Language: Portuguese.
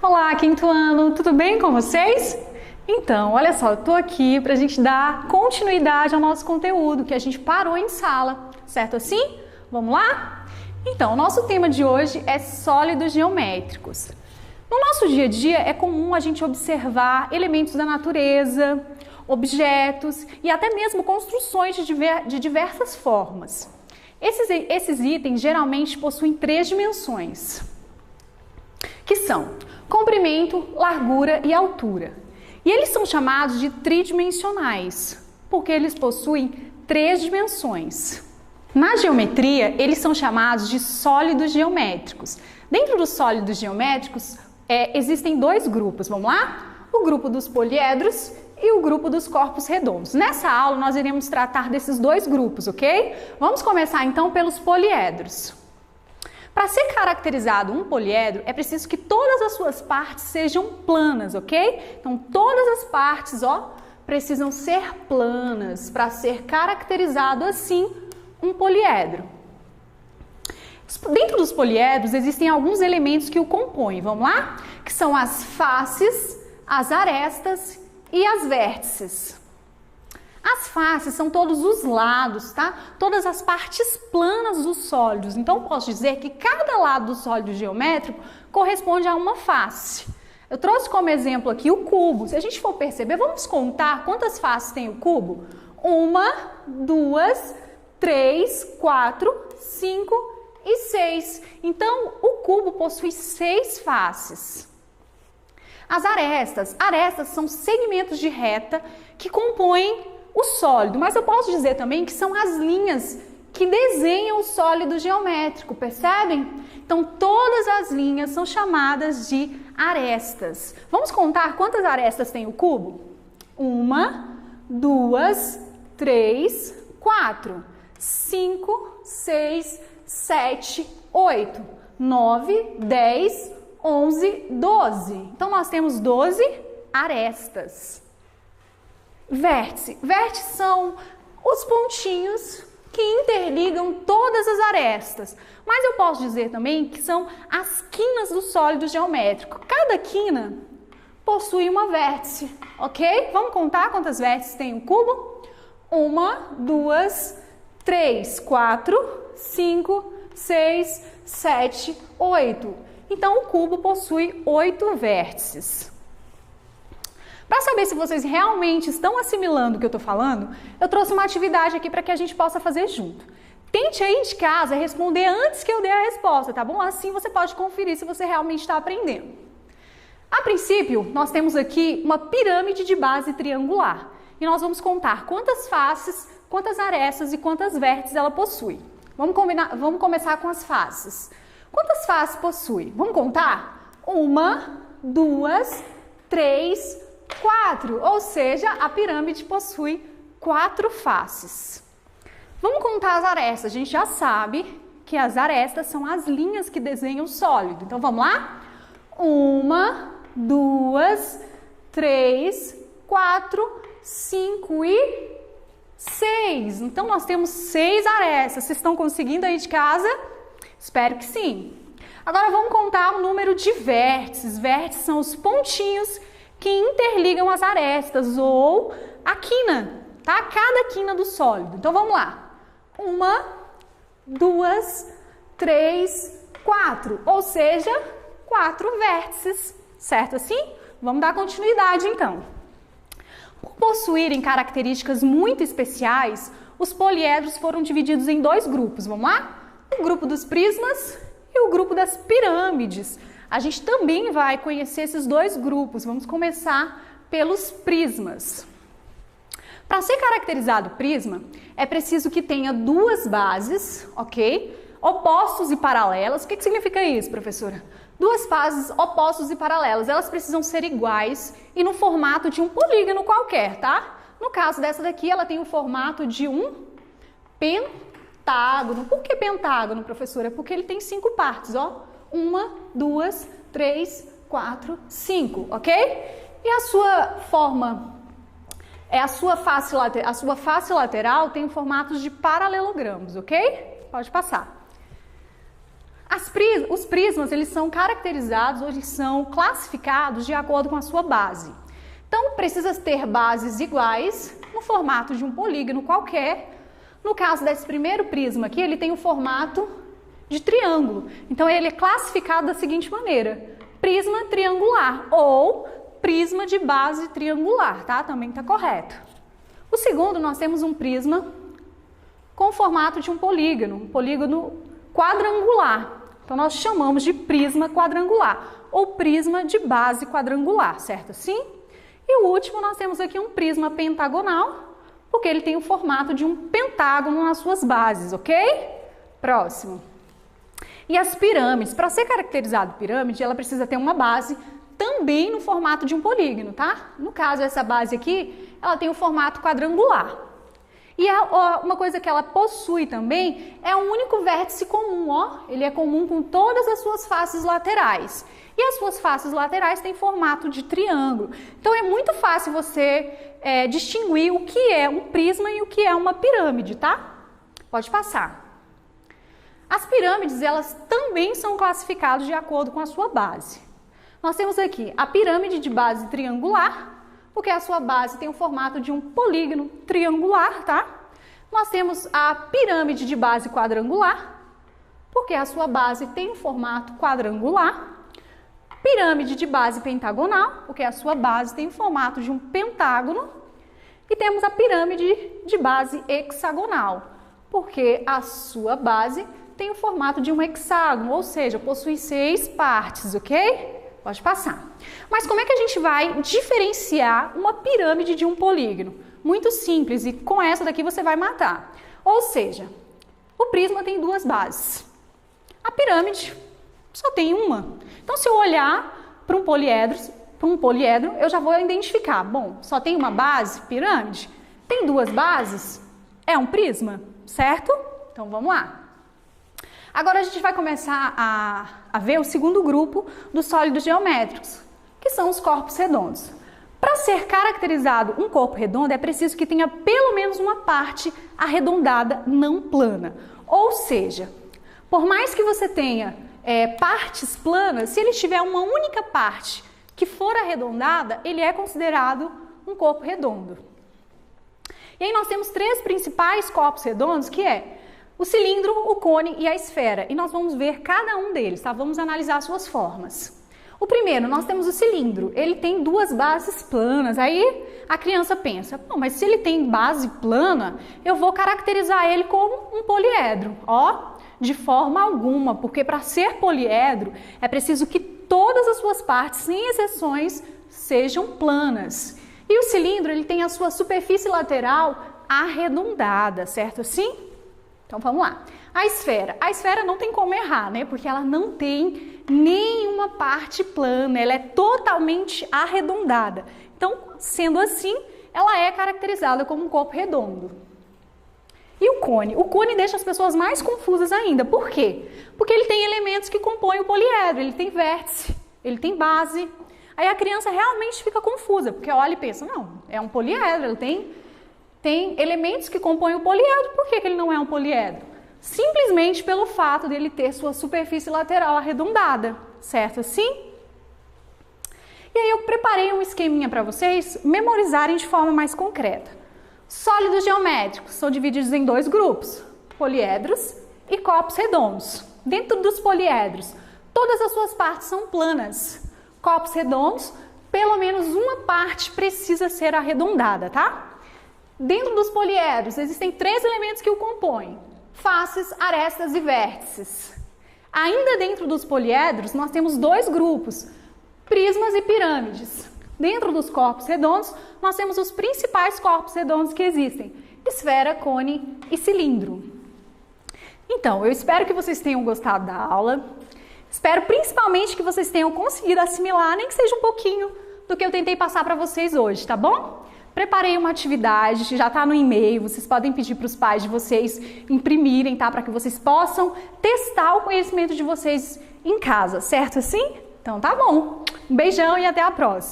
Olá, quinto ano, tudo bem com vocês? Então, olha só, eu tô aqui pra gente dar continuidade ao nosso conteúdo que a gente parou em sala, certo assim? Vamos lá? Então, o nosso tema de hoje é sólidos geométricos. No nosso dia a dia é comum a gente observar elementos da natureza, objetos e até mesmo construções de diversas formas. Esses itens geralmente possuem 3 dimensões, que são comprimento, largura e altura. E eles são chamados de tridimensionais, porque eles possuem 3 dimensões. Na geometria, eles são chamados de sólidos geométricos. Dentro dos sólidos geométricos, existem 2 grupos, vamos lá? O grupo dos poliedros e o grupo dos corpos redondos. Nessa aula, nós iremos tratar desses 2 grupos, ok? Vamos começar então pelos poliedros. Para ser caracterizado um poliedro, é preciso que todas as suas partes sejam planas, ok? Então, todas as partes, precisam ser planas para ser caracterizado assim um poliedro. Dentro dos poliedros, existem alguns elementos que o compõem, vamos lá? Que são as faces, as arestas e as vértices. As faces são todos os lados, tá? Todas as partes planas dos sólidos. Então, posso dizer que cada lado do sólido geométrico corresponde a uma face. Eu trouxe como exemplo aqui o cubo. Se a gente for perceber, vamos contar quantas faces tem o cubo? 1, 2, 3, 4, 5 e 6. Então, o cubo possui 6 faces. As arestas são segmentos de reta que compõem o sólido, mas eu posso dizer também que são as linhas que desenham o sólido geométrico, percebem? Então, todas as linhas são chamadas de arestas. Vamos contar quantas arestas tem o cubo? 1, 2, 3, 4, 5, 6, 7, 8, 9, 10, 11, 12. Então, nós temos 12 arestas. Vértice. Vértices são os pontinhos que interligam todas as arestas. Mas eu posso dizer também que são as quinas do sólido geométrico. Cada quina possui uma vértice, ok? Vamos contar quantas vértices tem o cubo? 1, 2, 3, 4, 5, 6, 7, 8. Então, o cubo possui 8 vértices. Para saber se vocês realmente estão assimilando o que eu estou falando, eu trouxe uma atividade aqui para que a gente possa fazer junto. Tente aí de casa responder antes que eu dê a resposta, tá bom? Assim você pode conferir se você realmente está aprendendo. A princípio, nós temos aqui uma pirâmide de base triangular. E nós vamos contar quantas faces, quantas arestas e quantas vértices ela possui. Vamos começar com as faces. Quantas faces possui? Vamos contar? 1, 2, 3, 4, ou seja, a pirâmide possui 4 faces. Vamos contar as arestas. A gente já sabe que as arestas são as linhas que desenham o sólido. Então, vamos lá? 1, 2, 3, 4, 5 e 6. Então, nós temos 6 arestas. Vocês estão conseguindo aí de casa? Espero que sim. Agora, vamos contar o número de vértices. Vértices são os pontinhos que interligam as arestas ou a quina, tá? Cada quina do sólido. Então, vamos lá. 1, 2, 3, 4, ou seja, 4 vértices, certo assim? Vamos dar continuidade, então. Por possuírem características muito especiais, os poliedros foram divididos em 2 grupos, vamos lá? O grupo dos prismas e o grupo das pirâmides. A gente também vai conhecer esses 2 grupos. Vamos começar pelos prismas. Para ser caracterizado o prisma, é preciso que tenha 2 bases, ok? Opostos e paralelas. O que significa isso, professora? 2 faces opostos e paralelas. Elas precisam ser iguais e no formato de um polígono qualquer, tá? No caso dessa daqui, ela tem o formato de um pentágono. Por que pentágono, professora? Porque ele tem 5 partes, ó. 1, 2, 3, 4, 5, ok? E a sua forma, a sua face lateral tem formatos de paralelogramos, ok? Pode passar. Os prismas, eles são caracterizados ou eles são classificados de acordo com a sua base. Então, precisa ter bases iguais no formato de um polígono qualquer. No caso desse primeiro prisma aqui, ele tem o formato de triângulo. Então, ele é classificado da seguinte maneira: prisma triangular ou prisma de base triangular, tá? Também está correto. O segundo, nós temos um prisma com o formato de um polígono quadrangular. Então, nós chamamos de prisma quadrangular ou prisma de base quadrangular, certo assim? E o último, nós temos aqui um prisma pentagonal, porque ele tem o formato de um pentágono nas suas bases, ok? Próximo. E as pirâmides, para ser caracterizado pirâmide, ela precisa ter uma base também no formato de um polígono, tá? No caso, essa base aqui, ela tem o formato quadrangular. E uma coisa que ela possui também é um único vértice comum, ó. Ele é comum com todas as suas faces laterais. E as suas faces laterais têm formato de triângulo. Então, é muito fácil você distinguir o que é um prisma e o que é uma pirâmide, tá? Pode passar. As pirâmides, elas também são classificadas de acordo com a sua base. Nós temos aqui a pirâmide de base triangular, porque a sua base tem o formato de um polígono triangular, tá? Nós temos a pirâmide de base quadrangular, porque a sua base tem o formato quadrangular. Pirâmide de base pentagonal, porque a sua base tem o formato de um pentágono. E temos a pirâmide de base hexagonal, porque a sua base tem o formato de um hexágono, ou seja, possui 6 partes, ok? Pode passar. Mas como é que a gente vai diferenciar uma pirâmide de um polígono? Muito simples, e com essa daqui você vai matar. Ou seja, o prisma tem 2 bases. A pirâmide só tem uma. Então, se eu olhar para um poliedro, eu já vou identificar. Bom, só tem uma base, pirâmide? Tem 2 bases? É um prisma, certo? Então, vamos lá. Agora a gente vai começar a ver o segundo grupo dos sólidos geométricos, que são os corpos redondos. Para ser caracterizado um corpo redondo, é preciso que tenha pelo menos uma parte arredondada não plana. Ou seja, por mais que você tenha partes planas, se ele tiver uma única parte que for arredondada, ele é considerado um corpo redondo. E aí nós temos 3 principais corpos redondos, que é o cilindro, o cone e a esfera. E nós vamos ver cada um deles, tá? Vamos analisar as suas formas. O primeiro, nós temos o cilindro. Ele tem 2 bases planas. Aí a criança pensa, bom, mas se ele tem base plana, eu vou caracterizar ele como um poliedro. Ó, de forma alguma, porque para ser poliedro é preciso que todas as suas partes, sem exceções, sejam planas. E o cilindro, ele tem a sua superfície lateral arredondada, certo assim? Então, vamos lá. A esfera não tem como errar, né? Porque ela não tem nenhuma parte plana, ela é totalmente arredondada. Então, sendo assim, ela é caracterizada como um corpo redondo. E o cone? O cone deixa as pessoas mais confusas ainda. Por quê? Porque ele tem elementos que compõem o poliedro, ele tem vértice, ele tem base. Aí a criança realmente fica confusa, porque olha e pensa, não, é um poliedro, ele tem elementos que compõem o poliedro, por que ele não é um poliedro? Simplesmente pelo fato dele ter sua superfície lateral arredondada, certo assim? E aí eu preparei um esqueminha para vocês memorizarem de forma mais concreta. Sólidos geométricos são divididos em 2 grupos, poliedros e corpos redondos. Dentro dos poliedros, todas as suas partes são planas. Corpos redondos, pelo menos uma parte precisa ser arredondada, tá? Dentro dos poliedros, existem 3 elementos que o compõem: faces, arestas e vértices. Ainda dentro dos poliedros, nós temos 2 grupos, prismas e pirâmides. Dentro dos corpos redondos, nós temos os principais corpos redondos que existem: esfera, cone e cilindro. Então, eu espero que vocês tenham gostado da aula. Espero principalmente que vocês tenham conseguido assimilar, nem que seja um pouquinho, do que eu tentei passar para vocês hoje, tá bom? Preparei uma atividade, já está no e-mail, vocês podem pedir para os pais de vocês imprimirem, tá? Para que vocês possam testar o conhecimento de vocês em casa, certo assim? Então tá bom. Um beijão e até a próxima.